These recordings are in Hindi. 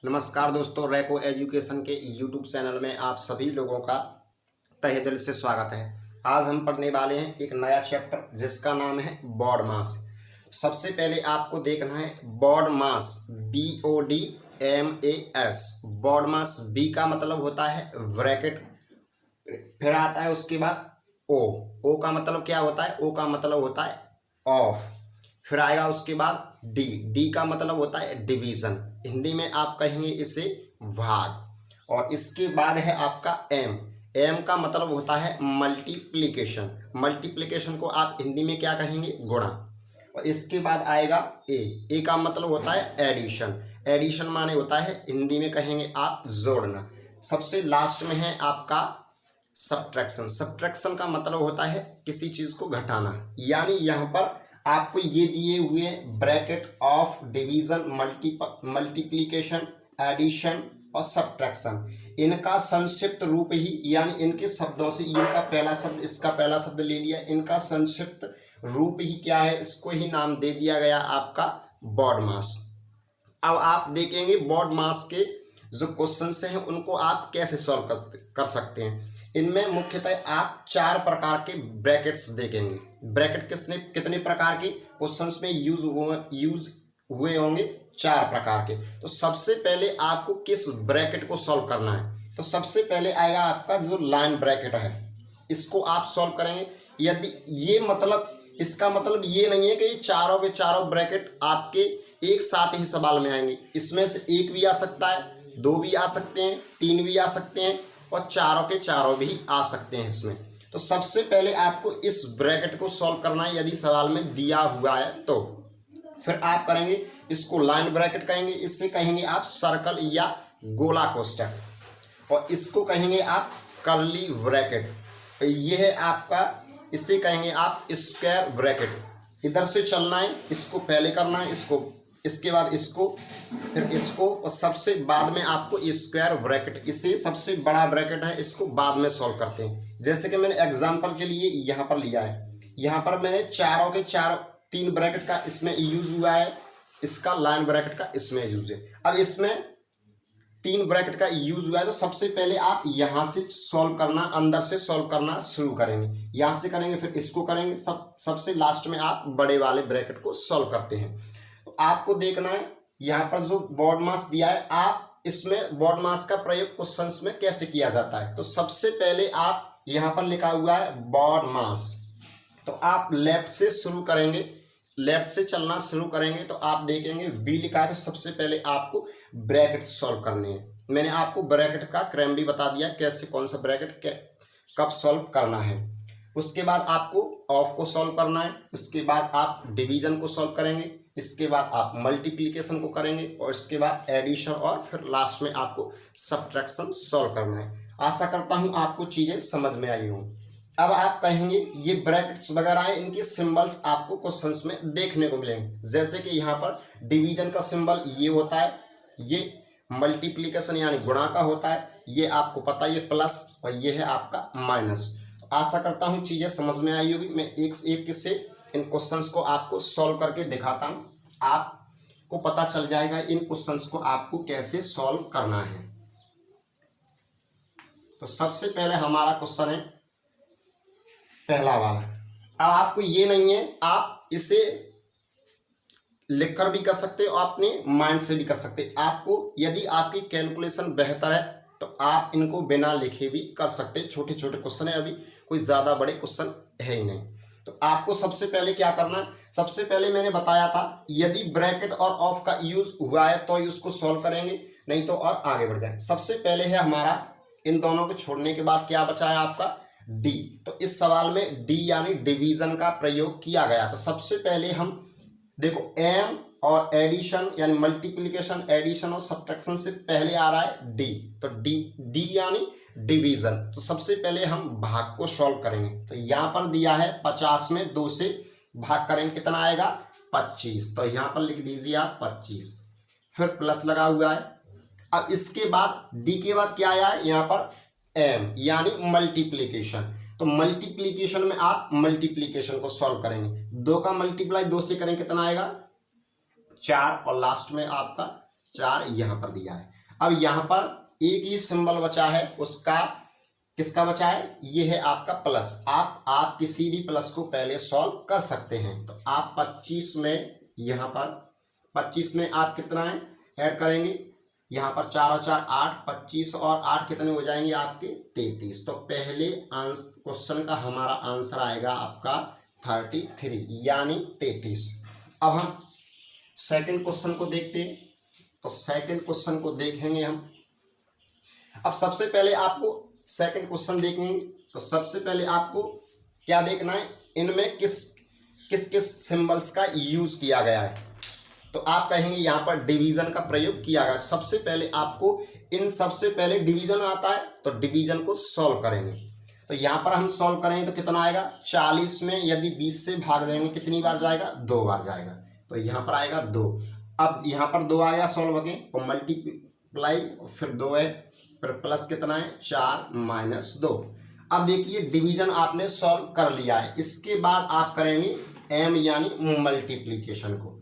नमस्कार दोस्तों, रैको एजुकेशन के यूट्यूब चैनल में आप सभी लोगों का तहे दिल से स्वागत है। आज हम पढ़ने वाले हैं एक नया चैप्टर जिसका नाम है बॉड मास। सबसे पहले आपको देखना है बॉड मास, BODMAS। बॉड मास, B का मतलब होता है ब्रैकेट, फिर आता है उसके बाद O का मतलब क्या होता है? O का मतलब होता है ऑफ। फिर आएगा उसके बाद D का मतलब होता है डिवीजन, हिंदी में आप कहेंगे इसे भाग। और इसके बाद है आपका M का मतलब होता है मल्टीप्लिकेशन। मल्टीप्लिकेशन को आप हिंदी में क्या कहेंगे? गुणा। और इसके बाद आएगा A का मतलब होता है एडिशन। एडिशन माने होता है हिंदी में कहेंगे आप जोड़ना। सबसे लास्ट में है आपका सब्ट्रैक्शन। सब्ट्रैक्शन का मतलब होता है किसी चीज को घटाना, यानी यहाँ पर आपको ये दिए हुए bracket of division, multiplication, addition और सब्ट्रैक्शन, इनका संक्षिप्त रूप ही, यानी इनके शब्दों से इनका पहला शब्द इसका पहला शब्द ले लिया, इनका संक्षिप्त रूप ही क्या है? इसको ही नाम दे दिया गया आपका बॉड मास। अब आप देखेंगे बॉड मास के जो क्वेश्चंस हैं उनको आप कैसे सॉल्व कर सकते हैं। इनमें मुख्यतः आप 4 प्रकार के ब्रैकेट्स देखेंगे। ब्रैकेट कितने प्रकार के क्वेश्चंस में यूज हुए होंगे? 4 प्रकार के। तो सबसे पहले आपको किस ब्रैकेट को सॉल्व करना है? तो सबसे पहले आएगा आपका जो लाइन ब्रैकेट है, इसको आप सॉल्व करेंगे। यदि ये मतलब, इसका मतलब ये नहीं है कि ये चारों के चारों ब्रैकेट आपके एक साथ ही सवाल में आएंगे। इसमें से एक भी आ सकता है, 2 भी आ सकते हैं, 3 भी आ सकते हैं और चारों के चारों भी आ सकते हैं इसमें। तो सबसे पहले आपको इस ब्रैकेट को सॉल्व करना है यदि सवाल में दिया हुआ है तो। फिर आप करेंगे इसको लाइन ब्रैकेट कहेंगे, इससे कहेंगे आप सर्कल या गोला कोष्ठक, और इसको कहेंगे आप कर्ली ब्रैकेट। तो ये है आपका, इसे कहेंगे आप स्क्वायर ब्रैकेट। इधर से चलना है, इसको पहले करना है, इसको, इसके बाद इसको, फिर इसको, और सबसे बाद में आपको स्क्वायर ब्रैकेट, इसे सबसे बड़ा ब्रैकेट है, इसको बाद में सॉल्व करते हैं। जैसे कि मैंने एग्जांपल के लिए यहाँ पर लिया है, यहाँ पर मैंने चारों के चार 3 ब्रैकेट का इसमें यूज हुआ है, इसका लाइन ब्रैकेट का इसमें यूज है। अब इसमें 3 ब्रैकेट का यूज हुआ है, तो सबसे पहले आप यहाँ से सॉल्व करना, अंदर से सॉल्व करना शुरू करेंगे। यहाँ से करेंगे, फिर इसको करेंगे, सबसे लास्ट में आप बड़े वाले ब्रैकेट को सॉल्व करते हैं। तो आपको देखना है यहाँ पर जो बॉड मास दिया है, आप इसमें बॉड मास का प्रयोग क्वेश्चंस में कैसे किया जाता है। तो सबसे पहले आप यहाँ पर लिखा हुआ है बॉड मास, तो आप लेफ्ट से शुरू करेंगे, लेफ्ट से चलना शुरू करेंगे तो आप देखेंगे B लिखा है। तो सबसे पहले आपको ब्रैकेट सॉल्व करने हैं। मैंने आपको ब्रैकेट का क्रम भी बता दिया, कैसे कौन सा ब्रैकेट कब सॉल्व करना है। उसके बाद आपको ऑफ को सॉल्व करना है, उसके बाद आप डिवीजन को सॉल्व करेंगे, इसके बाद आप मल्टीप्लिकेशन को करेंगे, और इसके बाद एडिशन, और फिर लास्ट में आपको सब्ट्रैक्शन सॉल्व करना है। आशा करता हूं आपको चीजें समझ में आई हों। अब आप कहेंगे ये ब्रैकेट्स वगैरह हैं, इनके सिंबल्स आपको क्वेश्चंस में देखने को मिलेंगे। जैसे कि यहाँ पर डिवीजन का सिंबल ये होता है, ये मल्टीप्लिकेशन यानी गुणा का होता है, ये आपको पता है, ये प्लस, और ये है आपका माइनस। आशा करता हूँ चीजें समझ में आई होगी। मैं एक से एक से इन क्वेश्चंस को आपको सॉल्व करके दिखाता हूँ, आपको पता चल जाएगा इन क्वेश्चंस को आपको कैसे सॉल्व करना है। तो सबसे पहले हमारा क्वेश्चन है पहला वाला। अब आपको ये नहीं है, आप इसे लिखकर भी कर सकते हो, अपने माइंड से भी कर सकते हैं। आपको यदि आपकी कैलकुलेशन बेहतर है तो आप इनको बिना लिखे भी कर सकते हैं। छोटे छोटे क्वेश्चन है, अभी कोई ज़्यादा बड़े क्वेश्चन है ही नहीं। तो आपको सबसे पहले क्या करना है, सबसे पहले मैंने बताया था यदि ब्रैकेट और ऑफ का यूज हुआ है तो उसको सॉल्व करेंगे, नहीं तो और आगे बढ़ जाए। सबसे पहले है हमारा, इन दोनों को छोड़ने के बाद क्या बचा है आपका D। तो इस सवाल में D यानी डिवीजन का प्रयोग किया गया। तो सबसे पहले हम देखो M और एडिशन यानी मल्टीप्लिकेशन, एडिशन और सब्ट्रैक्शन से पहले आ रहा है D। तो D यानी डिवीजन। तो सबसे पहले हम भाग को सॉल्व करेंगे। तो यहाँ पर दिया है 50 में 2 से भाग करेंगे, कितना आएगा? 25। तो यहाँ पर लिख दीजिए आप 25, फिर प्लस लगा हुआ है। अब इसके बाद D के बाद क्या आया है? यहाँ पर M यानी मल्टीप्लिकेशन। तो मल्टीप्लिकेशन में आप मल्टीप्लिकेशन को सॉल्व करेंगे। 2 का मल्टीप्लाई 2 से करेंगे, कितना आएगा? 4, और लास्ट में आपका 4 यहाँ पर दिया है। अब यहाँ पर एक ही सिंबल बचा है, उसका किसका बचा है, ये है आपका प्लस। आप किसी भी प्लस को पहले सॉल्व कर सकते हैं। तो आप 25 में, यहाँ पर 25 में आप कितना है ऐड करेंगे, यहाँ पर 4 और 4 8, 25 और 8 कितने हो जाएंगे आपके 33। तो पहले क्वेश्चन का हमारा आंसर आएगा आपका 33 यानी 33। अब हम सेकंड क्वेश्चन को देखते हैं। तो सेकंड क्वेश्चन को देखेंगे हम। अब सबसे पहले आपको सेकंड क्वेश्चन देखेंगे तो सबसे पहले आपको क्या देखना है, इनमें किस किस सिंबल्स का यूज किया गया है। तो आप कहेंगे यहाँ पर डिवीजन का प्रयोग किया गया। सबसे पहले आपको इन सबसे पहले डिवीजन आता है, तो डिवीजन को सॉल्व करेंगे। तो यहाँ पर हम सॉल्व करेंगे तो कितना आएगा, 40 में यदि 20 से भाग देंगे कितनी बार जाएगा, 2 बार जाएगा। तो यहाँ पर आएगा 2। अब यहाँ पर 2 आ गया सॉल्व होके, तो मल्टीप्लाई फिर 2 है, फिर प्लस कितना है 4 माइनस 2। अब देखिए डिवीजन आपने सॉल्व कर लिया है। इसके बाद आप करेंगे m यानी मल्टीप्लीकेशन को।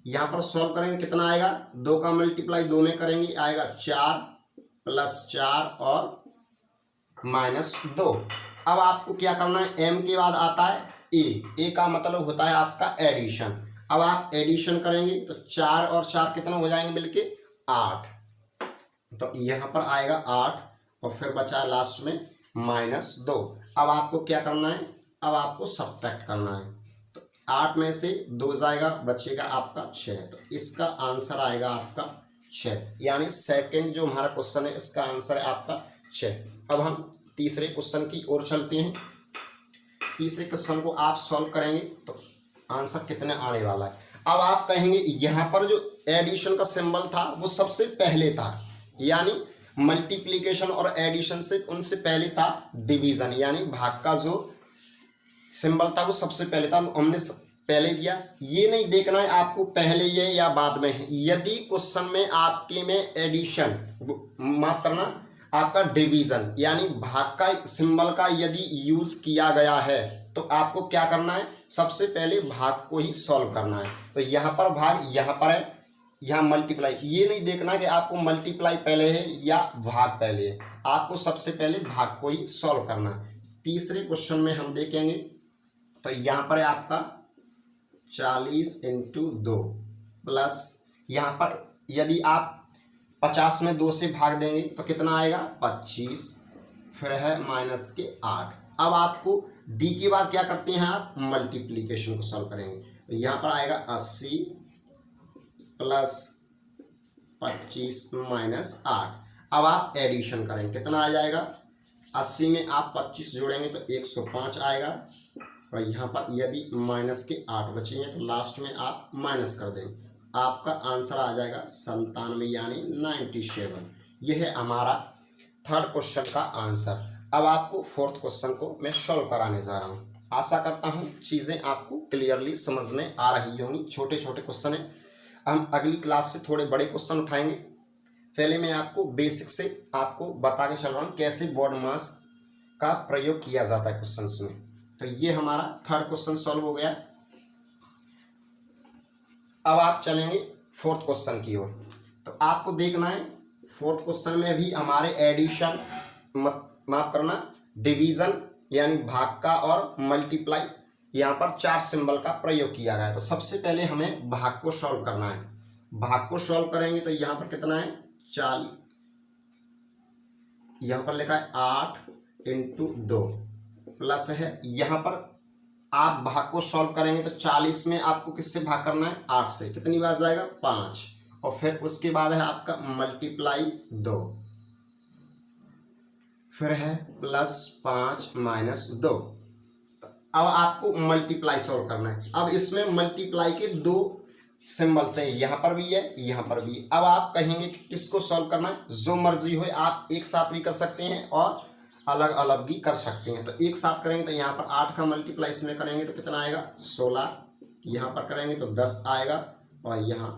यहाँ पर सॉल्व करेंगे कितना आएगा, 2 का मल्टीप्लाई 2 में करेंगे आएगा 4 प्लस 4 और माइनस 2। अब आपको क्या करना है, m के बाद आता है a का मतलब होता है आपका एडिशन। अब आप एडिशन करेंगे तो 4 और 4 कितना हो जाएंगे मिलके 8। तो यहाँ पर आएगा 8 और फिर बचा लास्ट में माइनस 2। अब आपको क्या करना है, अब आपको सब्ट्रैक्ट करना है। तो 8 में से 2 जाएगा, बचेगा आपका 6। तो इसका आंसर आएगा आपका 6 यानी सेकंड जो हमारा क्वेश्चन है इसका आंसर है आपका 6। अब हम तीसरे क्वेश्चन की ओर चलते हैं। तीसरे क्वेश्चन को आप सॉल्व करेंगे तो आंसर कितने आने वाला है। अब आप कहेंगे यहाँ पर जो एडिशन का सिंबल था वो सबसे पहले था, यानी मल्टीप्लिकेशन और एडिशन से उनसे पहले था डिवीजन, यानी भाग का जो सिंबल था वो सबसे पहले था, तो हमने पहले किया। ये नहीं देखना है आपको पहले ये या बाद में है। यदि क्वेश्चन में आपके में एडिशन, माफ करना, आपका डिवीजन यानी भाग का सिंबल का यदि यूज किया गया है तो आपको क्या करना है, सबसे पहले भाग को ही सॉल्व करना है। तो यहाँ पर भाग यहाँ पर है, यहाँ मल्टीप्लाई, ये नहीं देखना कि आपको मल्टीप्लाई पहले है या भाग पहले है, आपको सबसे पहले भाग को ही सॉल्व करना है। तीसरे क्वेश्चन में हम देखेंगे तो यहाँ पर है आपका 40 × 2 प्लस यहाँ पर यदि आप 50 में 2 से भाग देंगे तो कितना आएगा 25, फिर है माइनस के 8। अब आपको डी के बाद क्या करते हैं, आप मल्टीप्लीकेशन को सॉल्व करेंगे। तो यहाँ पर आएगा 80 प्लस 25 माइनस 8। अब आप एडिशन करेंगे, कितना आ जाएगा, 80 में आप 25 जोड़ेंगे तो 105 आएगा। और यहाँ पर यदि माइनस के 8 बचेंगे तो लास्ट में आप माइनस कर देंगे, आपका आंसर आ जाएगा 97 यानी 97। यह है हमारा थर्ड क्वेश्चन का आंसर। अब आपको फोर्थ क्वेश्चन को मैं सॉल्व कराने जा रहा हूँ। आशा करता हूँ चीज़ें आपको क्लियरली समझ में आ रही होंगी। छोटे छोटे क्वेश्चन हैं, हम अगली क्लास से थोड़े बड़े क्वेश्चन उठाएंगे। पहले मैं आपको बेसिक से आपको बता के चल रहा हूँ कैसे बॉड मास का प्रयोग किया जाता है क्वेश्चंस में। तो ये हमारा थर्ड क्वेश्चन सॉल्व हो गया। अब आप चलेंगे फोर्थ क्वेश्चन की ओर। तो आपको देखना है फोर्थ क्वेश्चन में भी हमारे एडिशन, माफ करना, डिवीजन यानी भाग का और मल्टीप्लाई, यहाँ पर 4 सिंबल का प्रयोग किया गया है। तो सबसे पहले हमें भाग को सॉल्व करना है। भाग को सॉल्व करेंगे तो यहाँ पर कितना है 4, यहाँ पर लिखा है 8 × 2 प्लस है, यहाँ पर आप भाग को सॉल्व करेंगे तो 40 में आपको किससे भाग करना है, 8 से, कितनी बार जाएगा 5। और फिर उसके बाद है आपका मल्टीप्लाई 2, फिर है प्लस 5 माइनस 2। अब आपको मल्टीप्लाई सॉल्व करना है। अब इसमें मल्टीप्लाई के 2 सिंबल्स हैं, यहाँ पर भी है यहाँ पर भी। अब आप कहेंगे कि किसको सॉल्व करना है, जो मर्जी हो, आप एक साथ भी कर सकते हैं और अलग अलग भी कर सकते हैं। तो एक साथ करेंगे तो यहाँ पर 8 का मल्टीप्लाई इसमें करेंगे तो कितना आएगा 16, यहाँ पर करेंगे तो 10 आएगा और यहाँ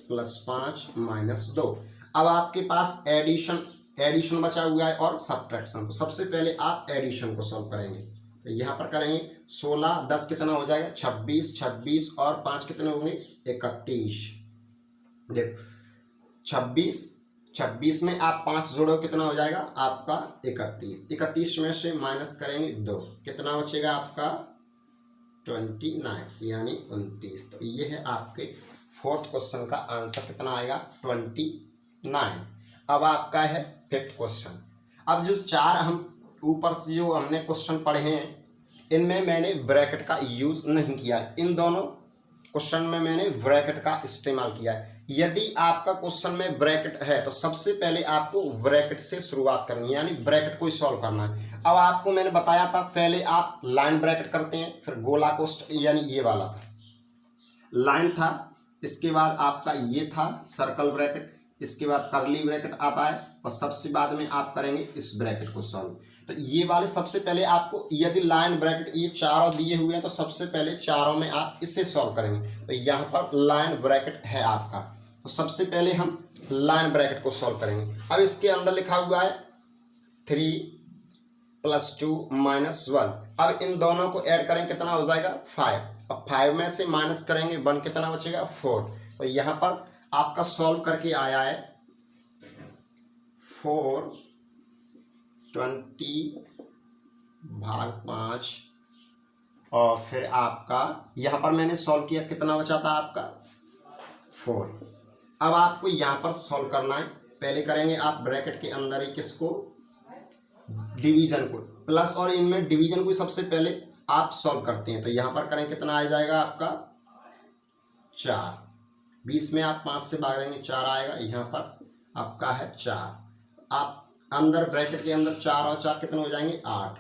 प्लस 5 माइनस 2। अब आपके पास एडिशन बचा हुआ है और सब्ट्रैक्शन। तो सबसे पहले आप एडिशन को सॉल्व करेंगे। तो यहाँ पर करेंगे 16, 10 कितना हो जाएगा 26, 26 और 5 कितने होंगे 31। देखो 26, 26 में आप 5 जोड़ो कितना हो जाएगा आपका 31, 31 में से माइनस करेंगे 2, कितना बचेगा आपका 29 यानी 29। तो ये है आपके फोर्थ क्वेश्चन का आंसर, कितना आएगा 29। अब आपका है फिफ्थ क्वेश्चन। अब जो 4 हम ऊपर से जो हमने क्वेश्चन पढ़े हैं इनमें मैंने ब्रैकेट का यूज नहीं किया है, इन दोनों क्वेश्चन में मैंने ब्रैकेट का इस्तेमाल किया है। यदि आपका क्वेश्चन में ब्रैकेट है तो सबसे पहले आपको ब्रैकेट से शुरुआत करनी है, यानी ब्रैकेट को ही सॉल्व करना है। अब आपको मैंने बताया था पहले आप लाइन ब्रैकेट करते हैं, फिर गोला कोष्ठ यानी ये वाला लाइन था, इसके बाद आपका ये था सर्कल ब्रैकेट, इसके बाद कर्ली ब्रैकेट आता है और सबसे बाद में आप करेंगे इस ब्रैकेट को सॉल्व। तो ये वाले सबसे पहले आपको, यदि लाइन ब्रैकेट ये चारों दिए हुए हैं तो सबसे पहले चारों में आप इसे सॉल्व करेंगे। तो यहाँ पर लाइन ब्रैकेट है आपका, तो सबसे पहले हम लाइन ब्रैकेट को सॉल्व करेंगे। अब इसके अंदर लिखा हुआ है 3 + 2 - 1। अब इन दोनों को ऐड करें कितना हो जाएगा 5। अब 5 में से माइनस करेंगे 1, कितना बचेगा 4। तो यहाँ पर आपका सॉल्व करके आया है 4 20/5 और फिर आपका यहाँ पर मैंने सॉल्व किया, कितना बचा था आपका 4। अब आपको यहाँ पर सॉल्व करना है, पहले करेंगे आप ब्रैकेट के अंदर ही किसको, डिवीजन को, प्लस और इनमें डिवीजन को सबसे पहले आप सॉल्व करते हैं। तो यहाँ पर करें कितना आ जाएगा आपका 4, 20 में आप 5 से भाग देंगे 4 आएगा, यहाँ पर आपका है 4। आप अंदर ब्रैकेट के अंदर 4 और 4 कितने हो जाएंगे 8,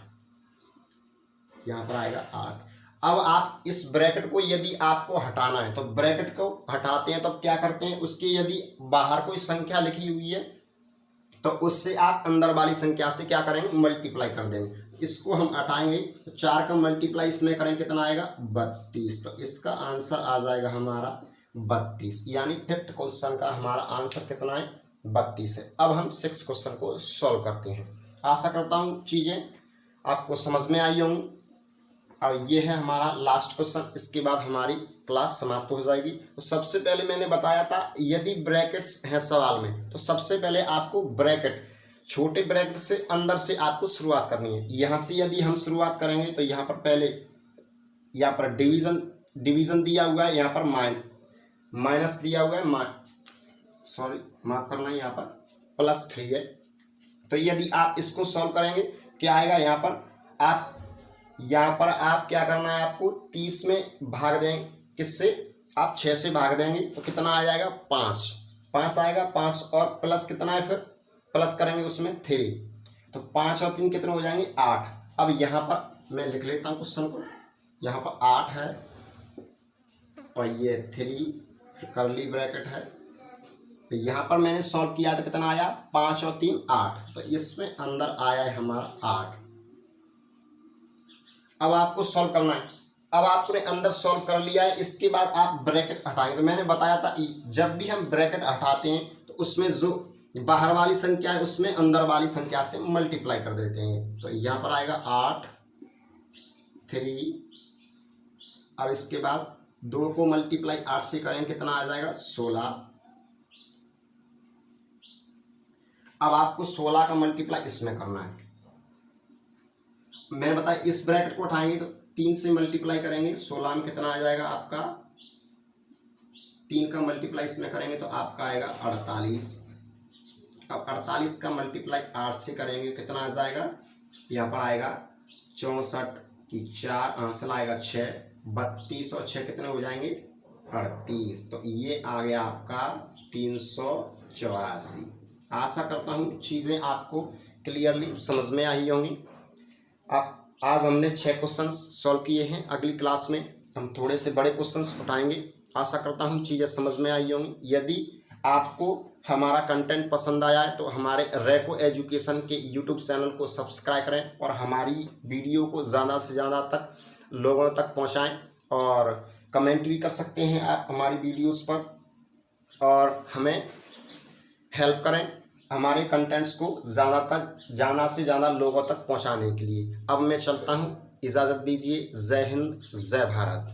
यहाँ पर आएगा 8। अब आप इस ब्रैकेट को यदि आपको हटाना है तो ब्रैकेट को हटाते हैं तो क्या करते हैं, उसकी यदि बाहर कोई संख्या लिखी हुई है तो उससे आप अंदर वाली संख्या से क्या करेंगे मल्टीप्लाई कर देंगे। इसको हम हटाएंगे तो 4 का मल्टीप्लाई इसमें करें कितना आएगा 32। तो इसका आंसर आ जाएगा हमारा 32, यानी फिफ्थ क्वेश्चन का हमारा आंसर कितना है 32 है। अब हम 6th क्वेश्चन को सॉल्व करते हैं। आशा करता हूँ चीज़ें आपको समझ में आई होंगी। और ये है हमारा लास्ट क्वेश्चन, इसके बाद हमारी क्लास समाप्त हो जाएगी। तो सबसे पहले मैंने बताया था यदि ब्रैकेट्स हैं सवाल में तो सबसे पहले आपको ब्रैकेट, छोटे ब्रैकेट से अंदर से आपको शुरुआत करनी है। यहाँ से यदि हम शुरुआत करेंगे तो यहाँ पर पहले यहाँ पर डिवीजन दिया हुआ है, यहाँ पर माइनस दिया हुआ है, माफ करना, यहाँ पर +3 है। तो यदि आप इसको सॉल्व करेंगे क्या आएगा, यहाँ पर आप क्या करना है, आपको 30 में भाग देंगे, किससे आप 6 से भाग देंगे तो कितना आ जाएगा 5 आएगा, 5 और प्लस कितना है, फिर प्लस करेंगे उसमें 3, तो 5 और 3 कितने हो जाएंगे 8। अब यहाँ पर मैं लिख लेता हूँ क्वेश्चन को, यहाँ पर 8 है और ये 3 कर्ली ब्रैकेट है। तो यहाँ पर मैंने सॉल्व किया तो कितना आया 5 और 3 8, तो इसमें अंदर आया है हमारा 8। अब आपको सॉल्व करना है। अब आपने अंदर सॉल्व कर लिया है, इसके बाद आप ब्रैकेट हटाएंगे। तो मैंने बताया था जब भी हम ब्रैकेट हटाते हैं तो उसमें जो बाहर वाली संख्या है उसमें अंदर वाली संख्या से मल्टीप्लाई कर देते हैं। तो यहाँ पर आएगा 8 3, अब इसके बाद 2 को मल्टीप्लाई 8 से करें कितना आ जाएगा 16। अब आपको 16 का मल्टीप्लाई इसमें करना है। मैंने बताया इस ब्रैकेट को उठाएंगे तो 3 से मल्टीप्लाई करेंगे, 16 में कितना आ जाएगा आपका, 3 का मल्टीप्लाई इसमें करेंगे तो आपका आएगा 48। अब 48 का मल्टीप्लाई 8 से करेंगे कितना आ जाएगा, यहाँ पर आएगा 64 की 4 आंसर आएगा 6, 32 और 6 कितने हो जाएंगे 38। तो ये आ गया आपका 384। आशा करता हूँ चीज़ें आपको क्लियरली समझ में आई होंगी। आज हमने 6 क्वेश्चंस सॉल्व किए हैं, अगली क्लास में हम थोड़े से बड़े क्वेश्चंस उठाएंगे। आशा करता हूँ चीज़ें समझ में आई होंगी। यदि आपको हमारा कंटेंट पसंद आया है तो हमारे रेको एजुकेशन के यूट्यूब चैनल को सब्सक्राइब करें और हमारी वीडियो को ज़्यादा से ज़्यादा तक लोगों तक पहुँचाएँ और कमेंट भी कर सकते हैं आप हमारी वीडियोज़ पर, और हमें हेल्प करें हमारे कंटेंट्स को ज़्यादा से ज़्यादा लोगों तक पहुंचाने के लिए। अब मैं चलता हूं, इजाज़त दीजिए। जय हिंद, जय भारत।